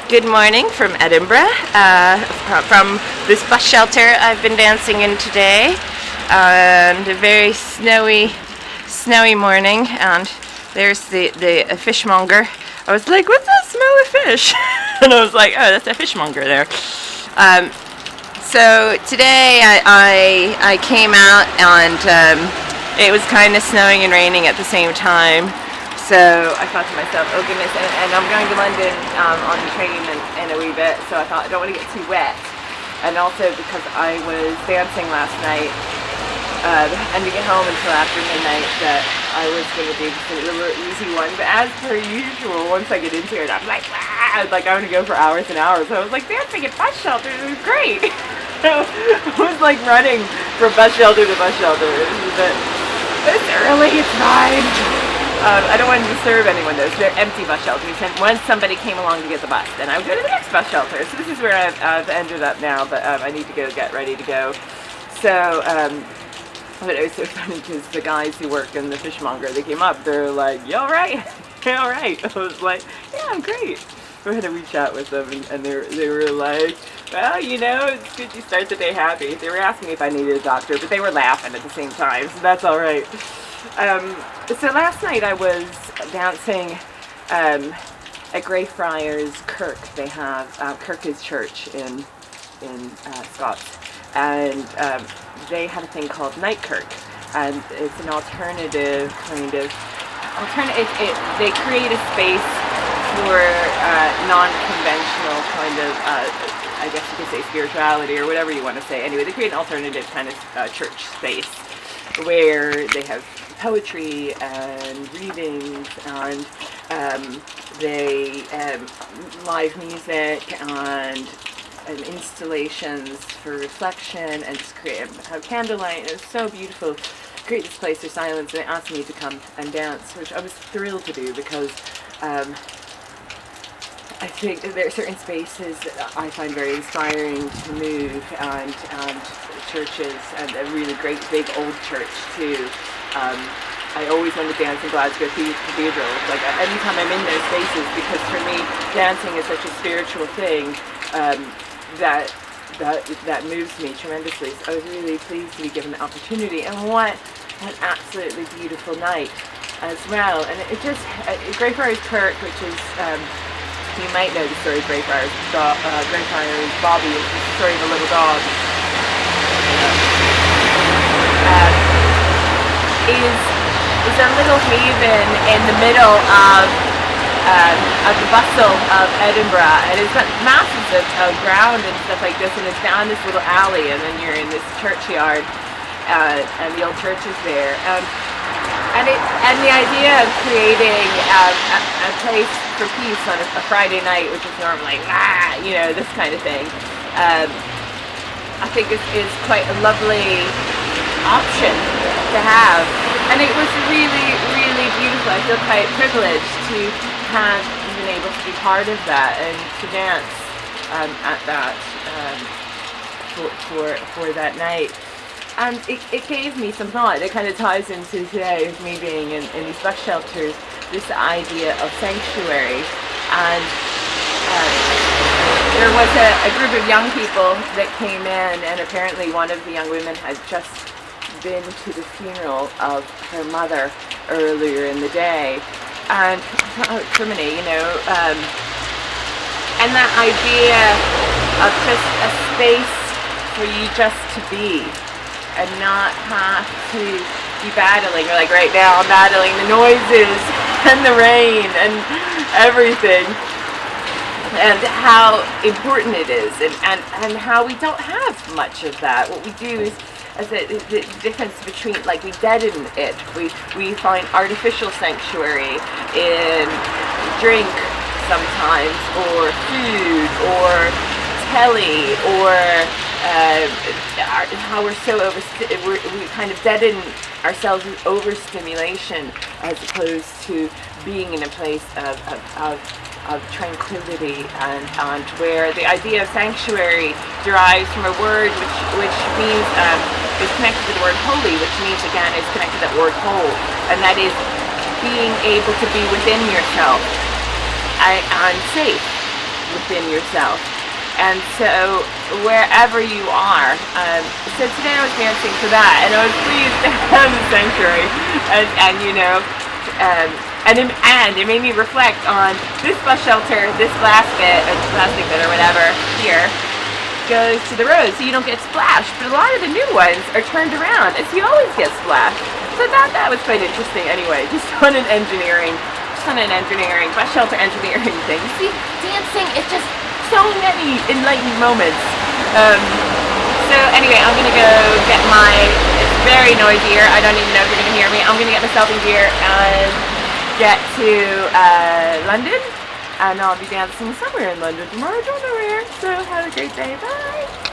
Good morning from Edinburgh, from this bus shelter I've been dancing in today, and a very snowy morning, and there's the fishmonger. I was like, what's that smell of fish? And I was like, oh, that's a fishmonger there. So today I came out, and it was kind of snowing and raining at the same time. So I thought to myself, oh goodness, and I'm going to London on the train in a wee bit, so I thought I don't want to get too wet. And also because I was dancing last night, and to get home until after midnight, that I was going to do just a little easy one. But as per usual, once I get into it, I'm like, I want to go for hours and hours. So I was like, dancing at bus shelters is great. So I was like running from bus shelter to bus shelter. It's early, it's fine. I don't want to disturb anyone though, so they're empty bus shelters. And once somebody came along to get the bus, then I would go to the next bus shelter. So this is where I've ended up now, but I need to go get ready to go. So, but it was so funny because the guys who work in the fishmonger, they came up, they're like, you alright? You alright? I was like, yeah, I'm great. We had a wee chat with them, and they were like, well, you know, it's good you start the day happy. They were asking me if I needed a doctor, but they were laughing at the same time, so that's alright. So last night I was dancing at Greyfriars Kirk. They have Kirk is church in Scots, and they have a thing called Night Kirk, and it's an alternative kind of they create a space for non-conventional kind of I guess you could say spirituality or whatever you want to say. Anyway, they create an alternative kind of church space where they have poetry and readings and they live music and installations for reflection and just have candlelight. It was so beautiful. Create this place for silence, and they asked me to come and dance, which I was thrilled to do because I think that there are certain spaces that I find very inspiring to move, and churches, and a really great big old church too. I always want to dance in Glasgow Cathedral, like anytime I'm in those spaces, because for me dancing is such a spiritual thing that moves me tremendously. So I was really pleased to be given the opportunity, and what an absolutely beautiful night as well. And it just Greyfriars Kirk, which is you might know the story of Greyfriars. Greyfriars Bobby is the story of a little dog. Is a little haven in the middle of the bustle of Edinburgh, and it's got masses of ground and stuff like this, and it's down this little alley, and then you're in this churchyard, and the old church is there, and the idea of creating a place for peace on a Friday night, which is normally this kind of thing, I think is quite a lovely option to have, and it was really, really beautiful. I feel quite privileged to have been able to be part of that and to dance at that for that night. And it gave me some thought. It kind of ties into today with me being in these bus shelters, this idea of sanctuary. And there was a group of young people that came in, and apparently one of the young women had just been to the funeral of her mother earlier in the day, and criminy, and that idea of just a space for you just to be and not have to be battling, or like right now I'm battling the noises and the rain and everything, and how important it is, and how we don't have much of that. What we do is the difference between, like, we deaden it. We find artificial sanctuary in drink sometimes, or food, or telly, or how we're so we kind of deaden ourselves with overstimulation, as opposed to being in a place of tranquility, and where the idea of sanctuary derives from a word which means is connected to the word holy, which means again is connected to that word whole, and that is being able to be within yourself and safe. within yourself. And so wherever you are, so today I was dancing to that, and I was pleased to have the sanctuary, and you know, and it made me reflect on this bus shelter, this glass bit, or plastic bit, or whatever, here, goes to the road, so you don't get splashed. But a lot of the new ones are turned around, and so you always get splashed. So that was quite interesting anyway, just on an engineering, bus shelter engineering thing. You see, dancing, it's just so many enlightened moments. So anyway, I'm gonna go get it's very noisy here, I don't even know if you're gonna hear me. I'm gonna get myself in gear and get to London, and I'll be dancing somewhere in London tomorrow, I don't know where. So have a great day, bye!